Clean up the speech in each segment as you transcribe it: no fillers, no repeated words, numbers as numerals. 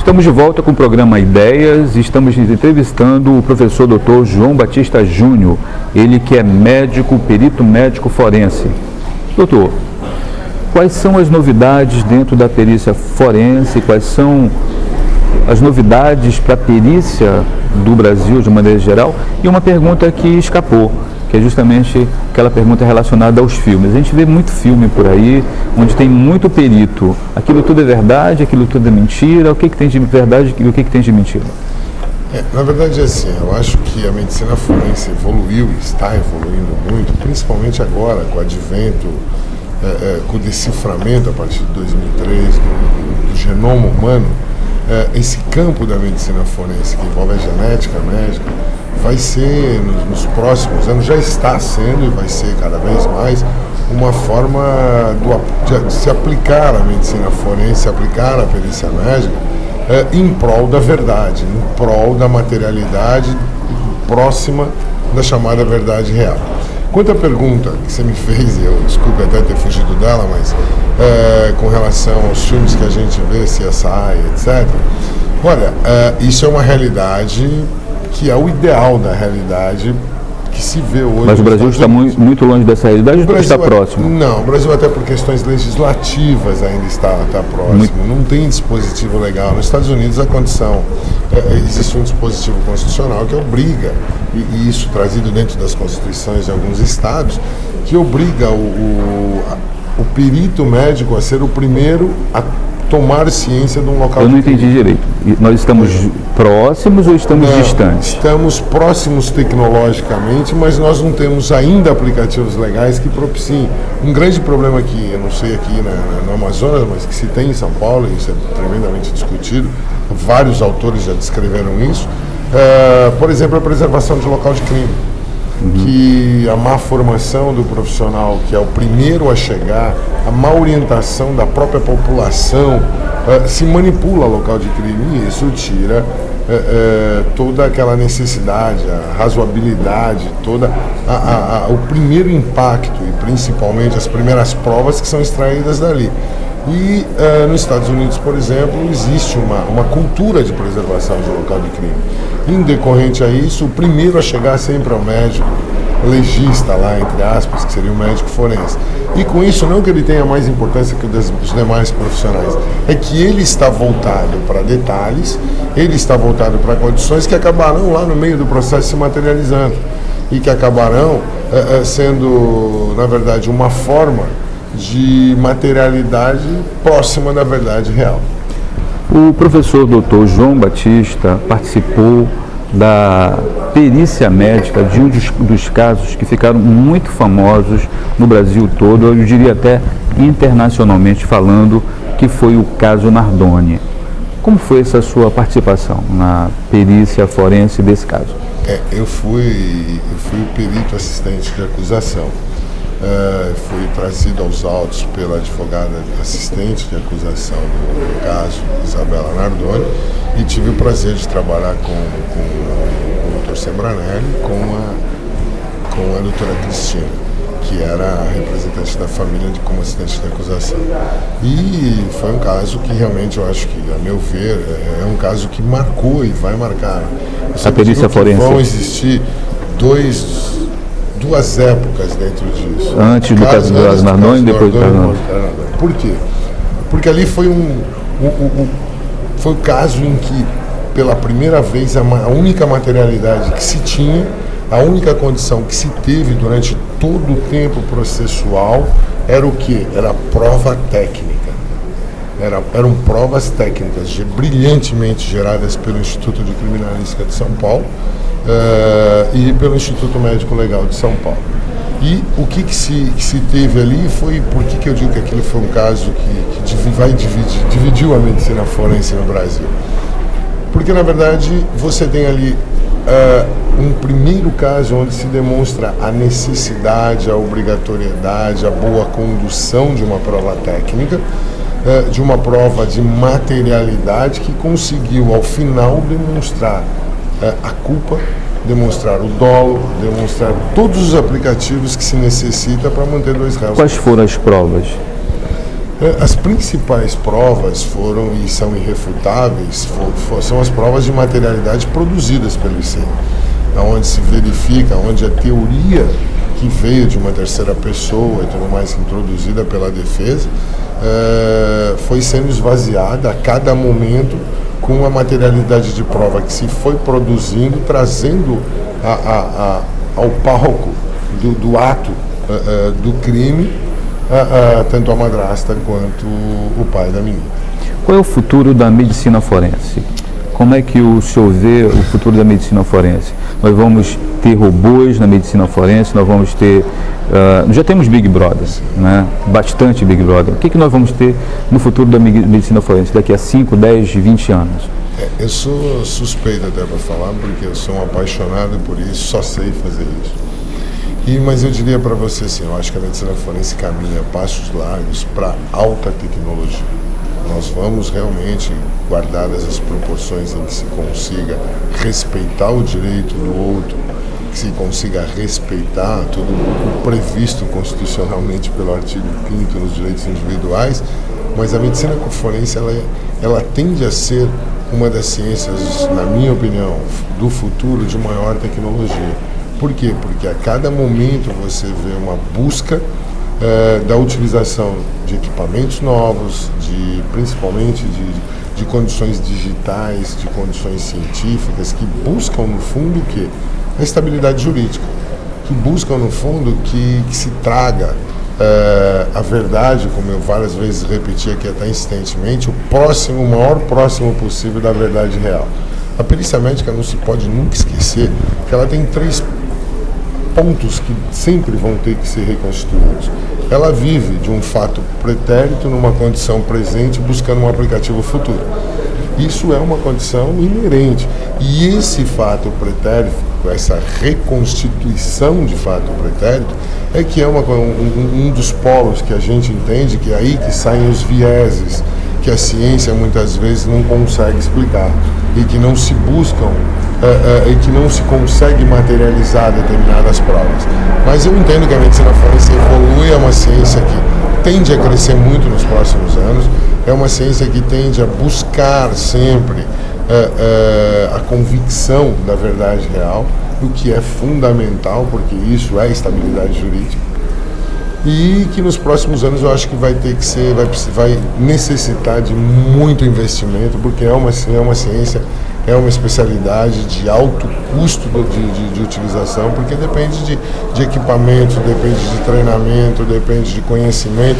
Estamos de volta com o programa Ideias e estamos entrevistando o professor Dr. João Batista Júnior, ele que é médico, perito médico forense. Doutor, quais são as novidades dentro da perícia forense, quais são as novidades para a perícia do Brasil de maneira geral? E uma pergunta que escapou, que é justamente aquela pergunta relacionada aos filmes. A gente vê muito filme por aí, onde tem muito perito. Aquilo tudo é verdade, aquilo tudo é mentira. O que tem de verdade e o que tem de mentira? Na verdade é assim, eu acho que a medicina forense evoluiu e está evoluindo muito, principalmente agora, com o advento, com o deciframento a partir de 2003 do genoma humano. Esse campo da medicina forense, que envolve a genética médica, vai ser, nos próximos anos, já está sendo e vai ser cada vez mais, uma forma de se aplicar a medicina forense, aplicar a perícia médica em prol da verdade, em prol da materialidade próxima da chamada verdade real. Quanto à pergunta que você me fez, eu desculpe até ter fugido dela, mas com relação aos filmes que a gente vê, CSI, etc., olha, isso é uma realidade que é o ideal da realidade que se vê hoje. Mas o Brasil está muito longe dessa realidade ou está próximo? Não, o Brasil até por questões legislativas ainda está próximo. Não tem dispositivo legal. Nos Estados Unidos a condição, existe um dispositivo constitucional que obriga, e isso trazido dentro das constituições de alguns estados, que obriga o perito médico a ser o primeiro a tomar ciência de um local. Eu não entendi direito. Nós estamos próximos ou estamos distantes? Estamos próximos tecnologicamente, mas nós não temos ainda aplicativos legais que propiciem. Um grande problema que, eu não sei aqui no Amazonas, mas que se tem em São Paulo, e isso é tremendamente discutido, vários autores já descreveram isso, por exemplo, a preservação de local de crime. Que a má formação do profissional, que é o primeiro a chegar, a má orientação da própria população, se manipula local de crime, e isso tira toda aquela necessidade, a razoabilidade, o primeiro impacto e principalmente as primeiras provas que são extraídas dali. E nos Estados Unidos, por exemplo, existe uma cultura de preservação de local de crime. Em decorrente a isso, o primeiro a chegar sempre é o médico legista lá, entre aspas, que seria o médico forense. E com isso, não que ele tenha mais importância que os demais profissionais, é que ele está voltado para detalhes, ele está voltado para condições que acabarão lá no meio do processo se materializando e que acabarão sendo, na verdade, uma forma de materialidade próxima da verdade real. O professor Dr. João Batista participou da perícia médica de um dos casos que ficaram muito famosos no Brasil todo, eu diria até internacionalmente falando, que foi o caso Nardoni. Como foi essa sua participação na perícia forense desse caso? Eu fui o perito assistente de acusação. Fui trazido aos autos pela advogada assistente de acusação do caso, Isabela Nardoni, e tive o prazer de trabalhar com o Dr. Sembranelli e com a doutora Cristina, que era a representante da família como assistente de acusação. E foi um caso que realmente eu acho que, a meu ver, é um caso que marcou e vai marcar. A perícia forense. Vão existir duas épocas dentro disso. Antes do caso do Nardoni e depois do Nardoni. Por quê? Porque ali foi foi o caso em que, pela primeira vez, a única materialidade que se tinha, a única condição que se teve durante todo o tempo processual era o quê? Era a prova técnica. Eram provas técnicas brilhantemente geradas pelo Instituto de Criminalística de São Paulo e pelo Instituto Médico Legal de São Paulo. E o que se teve ali foi, por que eu digo que aquele foi um caso que dividiu a medicina forense no Brasil? Porque, na verdade, você tem ali um primeiro caso onde se demonstra a necessidade, a obrigatoriedade, a boa condução de uma prova técnica, de uma prova de materialidade que conseguiu, ao final, demonstrar a culpa, demonstrar o dolo, demonstrar todos os aplicativos que se necessita para manter dois réus. Quais foram as provas? As principais provas foram, e são irrefutáveis, são as provas de materialidade produzidas pelo ICEM, onde se verifica, onde a teoria que veio de uma terceira pessoa e tudo mais, introduzida pela defesa, foi sendo esvaziada a cada momento com a materialidade de prova que se foi produzindo, trazendo ao palco do ato do crime, tanto a madrasta quanto o pai da menina. Qual é o futuro da medicina forense? Como é que o senhor vê o futuro da medicina forense? Nós vamos ter robôs na medicina forense, nós vamos ter... já temos Big Brother, né? Bastante Big Brother. O que nós vamos ter no futuro da medicina forense daqui a 5, 10, 20 anos? Eu sou suspeito até para falar, porque eu sou um apaixonado por isso, só sei fazer isso. Mas eu diria para você assim, eu acho que a medicina forense caminha passos largos para alta tecnologia. Nós vamos realmente, guardadas as proporções em que se consiga respeitar o direito do outro, que se consiga respeitar tudo o previsto constitucionalmente pelo artigo 5º nos direitos individuais, mas a medicina forense ela tende a ser uma das ciências, na minha opinião, do futuro de maior tecnologia. Por quê? Porque a cada momento você vê uma busca da utilização de equipamentos novos, principalmente de condições digitais, de condições científicas, que buscam no fundo o quê? A estabilidade jurídica, que buscam no fundo que se traga a verdade, como eu várias vezes repeti aqui até insistentemente, o maior próximo possível da verdade real. A perícia médica não se pode nunca esquecer que ela tem 3 pontos que sempre vão ter que ser reconstituídos. Ela vive de um fato pretérito numa condição presente buscando um aplicativo futuro. Isso é uma condição inerente. E esse fato pretérito, essa reconstituição de fato pretérito, é que é um dos polos que a gente entende que é aí que saem os vieses que a ciência muitas vezes não consegue explicar e que não se buscam e que não se consegue materializar determinadas provas. Mas eu entendo que a medicina forense evolui, é uma ciência que tende a crescer muito nos próximos anos, é uma ciência que tende a buscar sempre a convicção da verdade real, o que é fundamental, porque isso é estabilidade jurídica, e que nos próximos anos eu acho que vai necessitar de muito investimento, porque é uma ciência, é uma especialidade de alto custo de utilização, porque depende de equipamento, depende de treinamento, depende de conhecimento.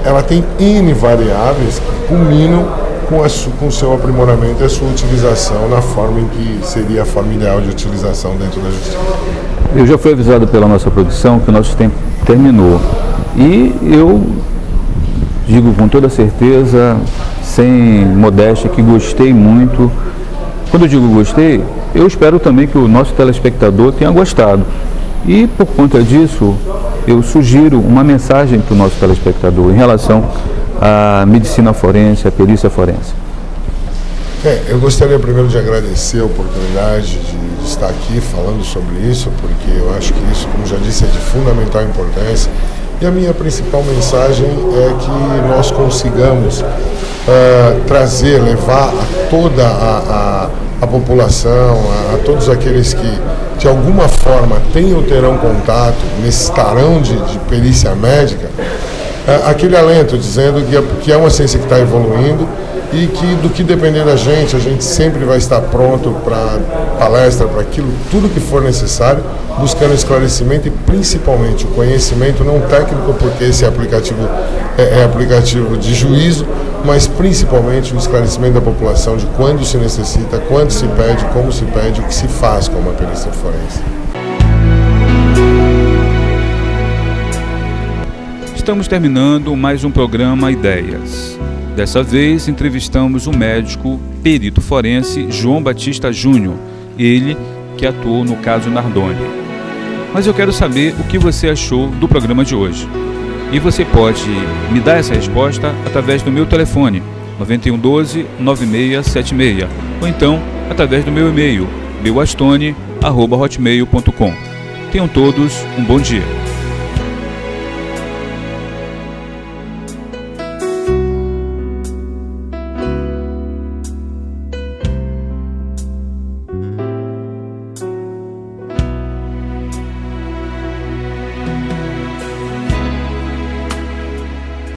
Ela tem N variáveis que culminam com o seu aprimoramento e a sua utilização na forma em que seria a forma ideal de utilização dentro da justiça. Eu já fui avisado pela nossa produção que o nosso tempo terminou. E eu digo com toda certeza, sem modéstia, que gostei muito. Quando eu digo gostei, eu espero também que o nosso telespectador tenha gostado. E por conta disso, eu sugiro uma mensagem para o nosso telespectador em relação à medicina forense, à perícia forense. Eu gostaria primeiro de agradecer a oportunidade de estar aqui falando sobre isso, porque eu acho que isso, como já disse, é de fundamental importância. E a minha principal mensagem é que nós consigamos trazer, levar a toda a população, a todos aqueles que de alguma forma têm ou terão contato, necessitarão de perícia médica, aquele alento dizendo que é uma ciência que está evoluindo e que do que depender da gente, a gente sempre vai estar pronto para palestra, para aquilo, tudo que for necessário, buscando esclarecimento e principalmente o conhecimento não técnico, porque esse aplicativo é aplicativo de juízo, mas principalmente o esclarecimento da população de quando se necessita, quando se pede, como se pede, o que se faz com uma perícia forense. Estamos terminando mais um programa Ideias. Dessa vez, entrevistamos o médico perito forense João Batista Júnior, ele que atuou no caso Nardoni. Mas eu quero saber o que você achou do programa de hoje. E você pode me dar essa resposta através do meu telefone, 9112-9676, ou então através do meu e-mail, beuastone@hotmail.com. Tenham todos um bom dia.